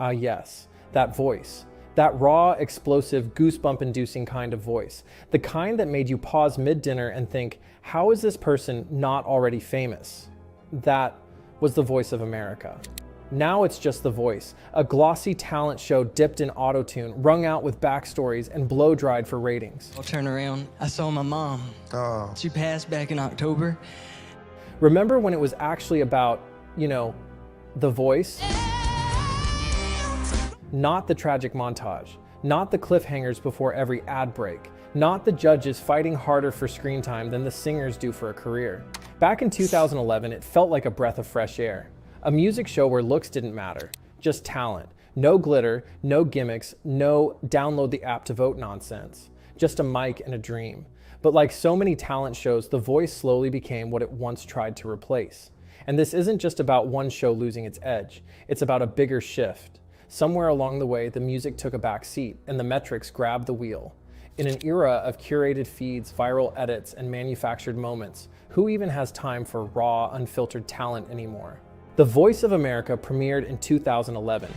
Ah, yes, that voice. That raw, explosive, goosebump-inducing kind of voice. The kind that made you pause mid-dinner and think, how is this person not already famous? That was the Voice of America. Now it's just The Voice, a glossy talent show dipped in autotune, wrung out with backstories and blow-dried for ratings. I'll turn around. I saw my mom. Oh. She passed back in October. Remember when it was actually about, The Voice? Not the tragic montage, not the cliffhangers before every ad break, not the judges fighting harder for screen time than the singers do for a career. Back in 2011, it felt like a breath of fresh air. A music show where looks didn't matter, just talent. No glitter, no gimmicks, no download the app to vote nonsense. Just a mic and a dream. But like so many talent shows, The Voice slowly became what it once tried to replace. And this isn't just about one show losing its edge, it's about a bigger shift. Somewhere along the way, the music took a back seat and the metrics grabbed the wheel. In an era of curated feeds, viral edits, and manufactured moments, who even has time for raw, unfiltered talent anymore? The Voice of America premiered in 2011,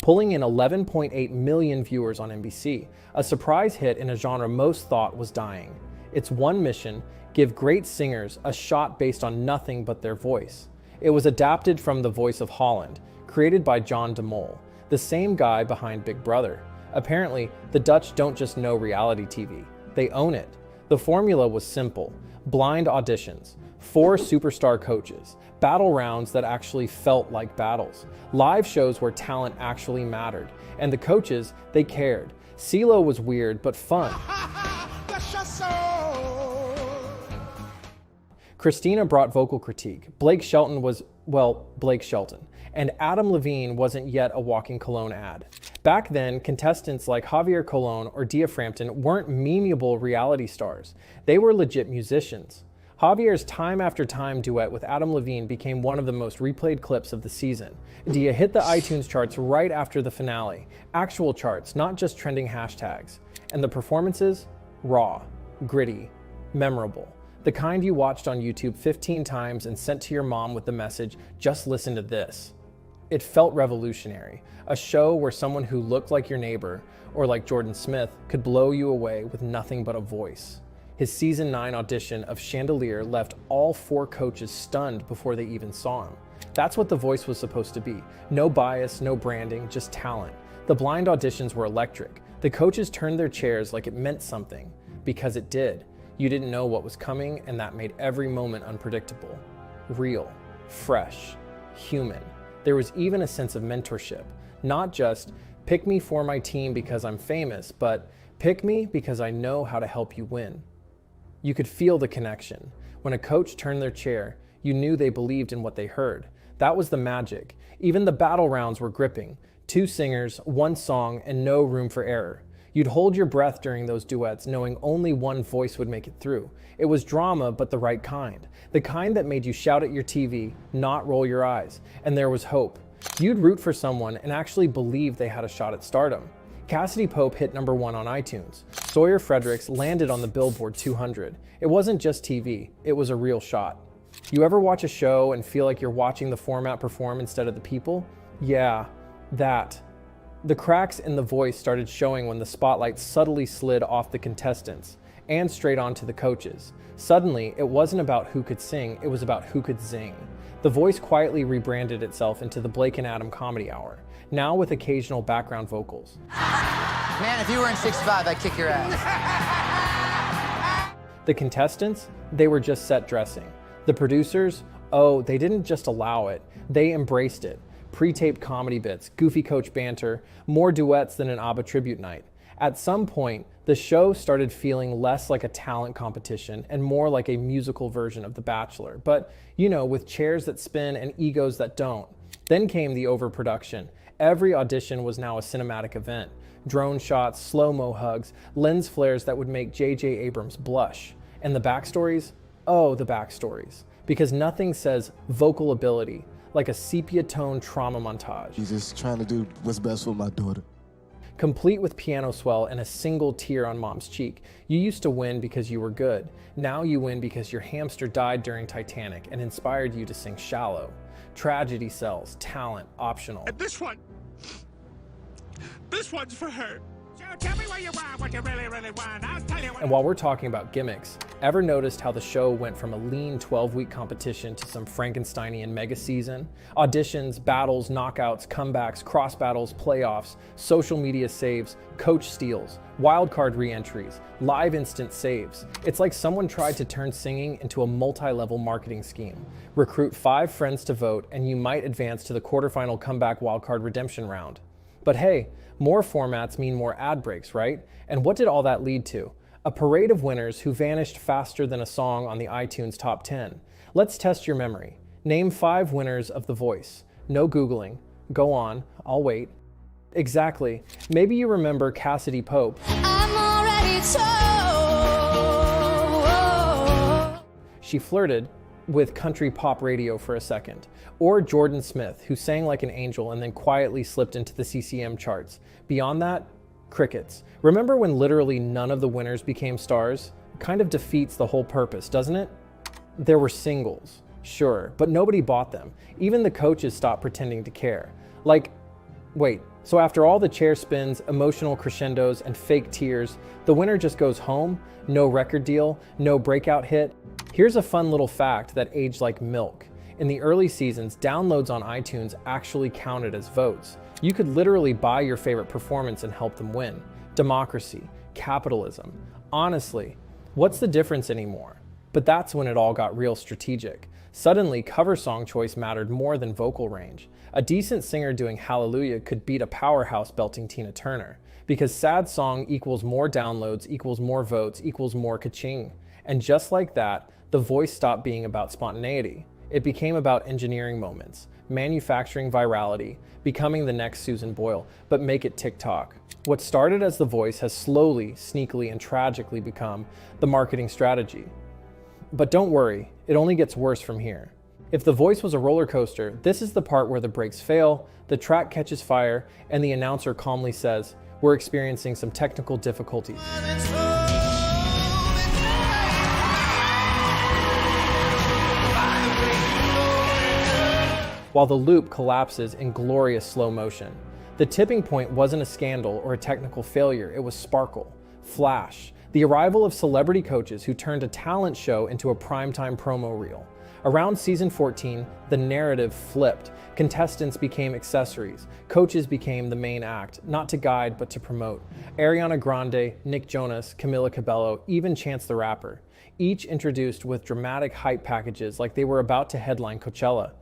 pulling in 11.8 million viewers on NBC, a surprise hit in a genre most thought was dying. Its one mission, give great singers a shot based on nothing but their voice. It was adapted from The Voice of Holland, created by John de Mol, the same guy behind Big Brother. Apparently, the Dutch don't just know reality TV, they own it. The formula was simple: blind auditions, 4 superstar coaches, battle rounds that actually felt like battles, live shows where talent actually mattered, and the coaches, they cared. CeeLo was weird but fun. Christina brought vocal critique. Blake Shelton was, Blake Shelton. And Adam Levine wasn't yet a walking cologne ad. Back then, contestants like Javier Colon or Dia Frampton weren't memeable reality stars. They were legit musicians. Javier's time after time duet with Adam Levine became one of the most replayed clips of the season. Dia hit the iTunes charts right after the finale. Actual charts, not just trending hashtags. And the performances? Raw, gritty, memorable. The kind you watched on YouTube 15 times and sent to your mom with the message, just listen to this. It felt revolutionary, a show where someone who looked like your neighbor, or like Jordan Smith, could blow you away with nothing but a voice. His season 9 audition of Chandelier left all 4 coaches stunned before they even saw him. That's what The Voice was supposed to be. No bias, no branding, just talent. The blind auditions were electric. The coaches turned their chairs like it meant something, because it did. You didn't know what was coming, and that made every moment unpredictable. Real, fresh, human. There was even a sense of mentorship. Not just, pick me for my team because I'm famous, but pick me because I know how to help you win. You could feel the connection. When a coach turned their chair, you knew they believed in what they heard. That was the magic. Even the battle rounds were gripping. 2 singers, 1 song, and no room for error. You'd hold your breath during those duets, knowing only one voice would make it through. It was drama, but the right kind. The kind that made you shout at your TV, not roll your eyes. And there was hope. You'd root for someone and actually believe they had a shot at stardom. Cassadee Pope hit #1 on iTunes. Sawyer Fredericks landed on the Billboard 200. It wasn't just TV, it was a real shot. You ever watch a show and feel like you're watching the format perform instead of the people? Yeah, that. The cracks in the voice started showing when the spotlight subtly slid off the contestants and straight onto the coaches. Suddenly, it wasn't about who could sing, it was about who could zing. The Voice quietly rebranded itself into the Blake and Adam Comedy Hour, now with occasional background vocals. Man, if you were in 6'5", I'd kick your ass. The contestants, they were just set dressing. The producers, oh, they didn't just allow it, they embraced it. Pre-taped comedy bits, goofy coach banter, more duets than an ABBA tribute night. At some point, the show started feeling less like a talent competition and more like a musical version of The Bachelor, but, with chairs that spin and egos that don't. Then came the overproduction. Every audition was now a cinematic event. Drone shots, slow-mo hugs, lens flares that would make J.J. Abrams blush. And the backstories? Oh, the backstories. Because nothing says vocal ability like a sepia-tone trauma montage. He's just trying to do what's best for my daughter. complete with piano swell and a single tear on mom's cheek. You used to win because you were good. Now you win because your hamster died during Titanic and inspired you to sing Shallow. Tragedy sells, talent optional. And this one's for her. So tell me what you want, what you really want. I'll tell you what. And while we're talking about gimmicks, ever noticed how the show went from a lean 12-week competition to some Frankensteinian mega season? Auditions, battles, knockouts, comebacks, cross battles, playoffs, social media saves, coach steals, wildcard re-entries, live instant saves. It's like someone tried to turn singing into a multi-level marketing scheme. Recruit 5 friends to vote and you might advance to the quarterfinal comeback wildcard redemption round. But hey, more formats mean more ad breaks, right? And what did all that lead to? A parade of winners who vanished faster than a song on the iTunes Top 10. Let's test your memory. Name 5 winners of The Voice. No Googling. Go on, I'll wait. Exactly. Maybe you remember Cassidy Pope. I'm already told. She flirted with country pop radio for a second. Or Jordan Smith, who sang like an angel and then quietly slipped into the CCM charts. Beyond that, crickets. Remember when literally none of the winners became stars? Kind of defeats the whole purpose, doesn't it? There were singles, sure, but nobody bought them. Even the coaches stopped pretending to care. Like, wait, so after all the chair spins, emotional crescendos, and fake tears, the winner just goes home? No record deal? No breakout hit? Here's a fun little fact that aged like milk. In the early seasons, downloads on iTunes actually counted as votes. You could literally buy your favorite performance and help them win. Democracy, capitalism. Honestly, what's the difference anymore? But that's when it all got real strategic. Suddenly, cover song choice mattered more than vocal range. A decent singer doing Hallelujah could beat a powerhouse belting Tina Turner, because sad song equals more downloads, equals more votes, equals more ka-ching. And just like that, The Voice stopped being about spontaneity. It became about engineering moments, manufacturing virality, becoming the next Susan Boyle, but make it TikTok. What started as The Voice has slowly, sneakily, and tragically become the marketing strategy. But don't worry, it only gets worse from here. If The Voice was a roller coaster, this is the part where the brakes fail, the track catches fire, and the announcer calmly says, "We're experiencing some technical difficulties." While the loop collapses in glorious slow motion. The tipping point wasn't a scandal or a technical failure, it was sparkle, flash, the arrival of celebrity coaches who turned a talent show into a primetime promo reel. Around season 14, the narrative flipped. Contestants became accessories. Coaches became the main act, not to guide but to promote. Ariana Grande, Nick Jonas, Camila Cabello, even Chance the Rapper. Each introduced with dramatic hype packages like they were about to headline Coachella.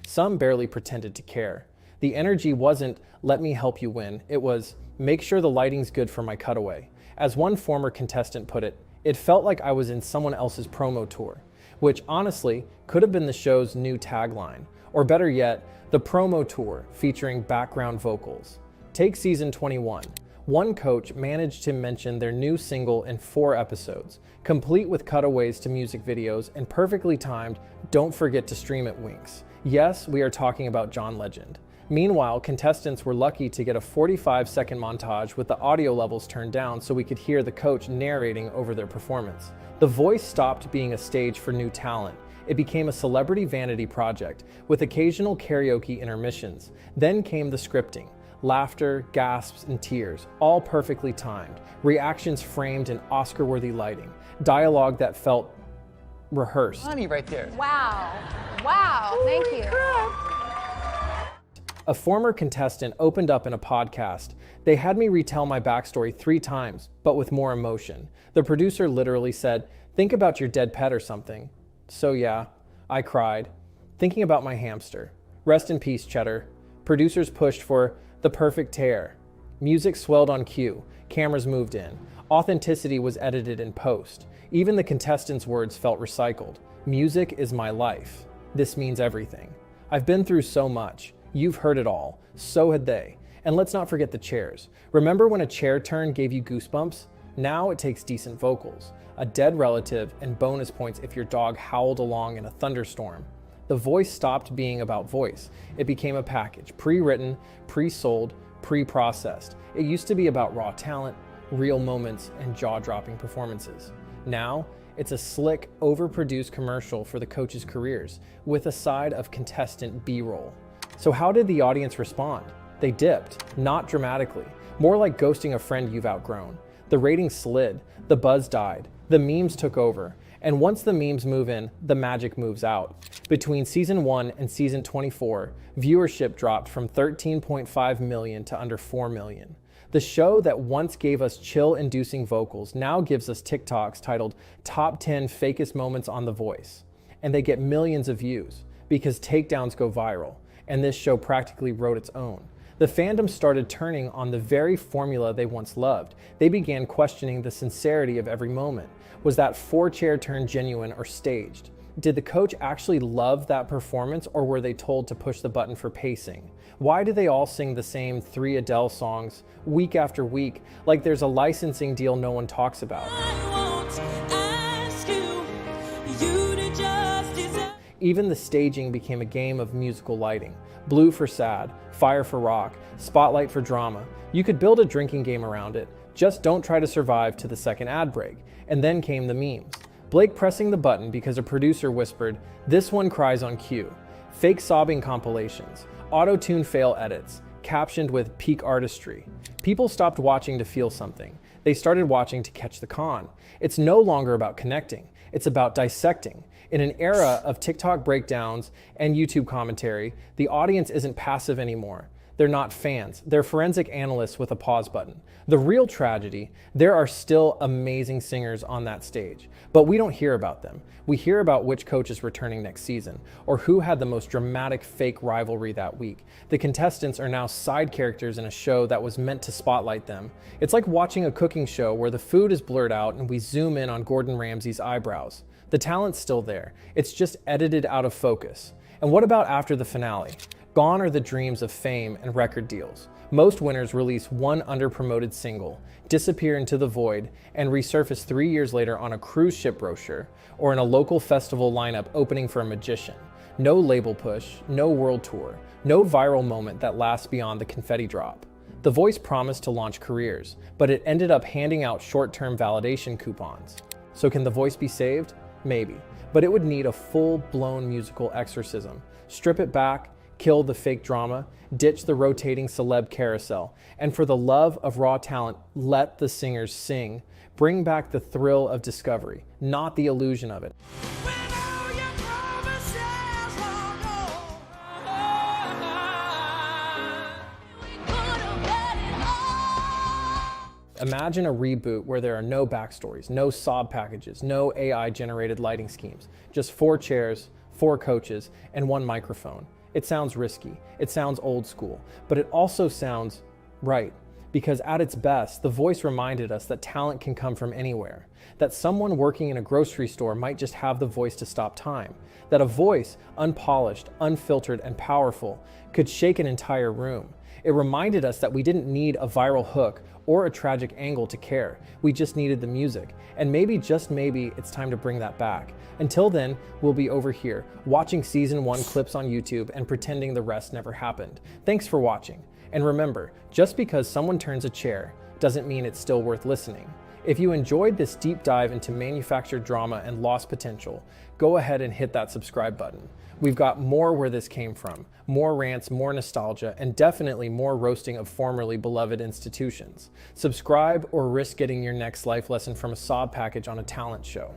Some barely pretended to care. The energy wasn't, "let me help you win," it was, "make sure the lighting's good for my cutaway." As one former contestant put it felt like I was in someone else's promo tour, which honestly could have been the show's new tagline. Or better yet, the promo tour featuring background vocals. Take season 21. One coach managed to mention their new single in 4 episodes, complete with cutaways to music videos and perfectly timed, "don't forget to stream it" winks. Yes, we are talking about John Legend. Meanwhile, contestants were lucky to get a 45-second montage with the audio levels turned down so we could hear the coach narrating over their performance. The Voice stopped being a stage for new talent. It became a celebrity vanity project with occasional karaoke intermissions. Then came the scripting. Laughter, gasps, and tears, all perfectly timed. Reactions framed in Oscar-worthy lighting. Dialogue that felt rehearsed. Honey right there. Wow. Wow. Thank you. A former contestant opened up in a podcast. They had me retell my backstory 3 times, but with more emotion. The producer literally said, "Think about your dead pet or something." So yeah, I cried, thinking about my hamster. Rest in peace, Cheddar. Producers pushed for the perfect tear. Music swelled on cue. Cameras moved in. Authenticity was edited in post. Even the contestants' words felt recycled. Music is my life. This means everything. I've been through so much. You've heard it all. So had they. And let's not forget the chairs. Remember when a chair turn gave you goosebumps? Now it takes decent vocals, a dead relative, and bonus points if your dog howled along in a thunderstorm. The Voice stopped being about voice. It became a package, pre-written, pre-sold, pre-processed. It used to be about raw talent, real moments, and jaw-dropping performances. Now, it's a slick, overproduced commercial for the coaches' careers, with a side of contestant B-roll. So how did the audience respond? They dipped, not dramatically, more like ghosting a friend you've outgrown. The ratings slid, the buzz died, the memes took over, and once the memes move in, the magic moves out. Between season 1 and season 24, viewership dropped from 13.5 million to under 4 million. The show that once gave us chill-inducing vocals now gives us TikToks titled Top 10 Fakest Moments on The Voice. And they get millions of views because takedowns go viral, and this show practically wrote its own. The fandom started turning on the very formula they once loved. They began questioning the sincerity of every moment. Was that 4-chair turn genuine or staged? Did the coach actually love that performance, or were they told to push the button for pacing? Why do they all sing the same 3 Adele songs week after week, like there's a licensing deal no one talks about? Even the staging became a game of musical lighting. Blue for sad, fire for rock, spotlight for drama. You could build a drinking game around it. Just don't try to survive to the second ad break. And then came the memes. Blake pressing the button because a producer whispered, "This one cries on cue." Fake sobbing compilations, auto-tune fail edits, captioned with peak artistry. People stopped watching to feel something. They started watching to catch the con. It's no longer about connecting. It's about dissecting. In an era of TikTok breakdowns and YouTube commentary, the audience isn't passive anymore. They're not fans. They're forensic analysts with a pause button. The real tragedy, there are still amazing singers on that stage, but we don't hear about them. We hear about which coach is returning next season, or who had the most dramatic fake rivalry that week. The contestants are now side characters in a show that was meant to spotlight them. It's like watching a cooking show where the food is blurred out and we zoom in on Gordon Ramsay's eyebrows. The talent's still there. It's just edited out of focus. And what about after the finale? Gone are the dreams of fame and record deals. Most winners release one underpromoted single, disappear into the void, and resurface 3 years later on a cruise ship brochure or in a local festival lineup opening for a magician. No label push, no world tour, no viral moment that lasts beyond the confetti drop. The Voice promised to launch careers, but it ended up handing out short-term validation coupons. So can The Voice be saved? Maybe, but it would need a full-blown musical exorcism. Strip it back, kill the fake drama, ditch the rotating celeb carousel, and for the love of raw talent, let the singers sing. Bring back the thrill of discovery, not the illusion of it. Imagine a reboot where there are no backstories, no sob packages, no AI-generated lighting schemes, just 4 chairs, 4 coaches, and 1 microphone. It sounds risky, it sounds old school, but it also sounds right. Because at its best, The Voice reminded us that talent can come from anywhere. That someone working in a grocery store might just have the voice to stop time. That a voice, unpolished, unfiltered, and powerful, could shake an entire room. It reminded us that we didn't need a viral hook or a tragic angle to care. We just needed the music. And maybe, just maybe, it's time to bring that back. Until then, we'll be over here, watching season 1 clips on YouTube and pretending the rest never happened. Thanks for watching. And remember, just because someone turns a chair doesn't mean it's still worth listening. If you enjoyed this deep dive into manufactured drama and lost potential, go ahead and hit that subscribe button. We've got more where this came from, more rants, more nostalgia, and definitely more roasting of formerly beloved institutions. Subscribe or risk getting your next life lesson from a sob package on a talent show.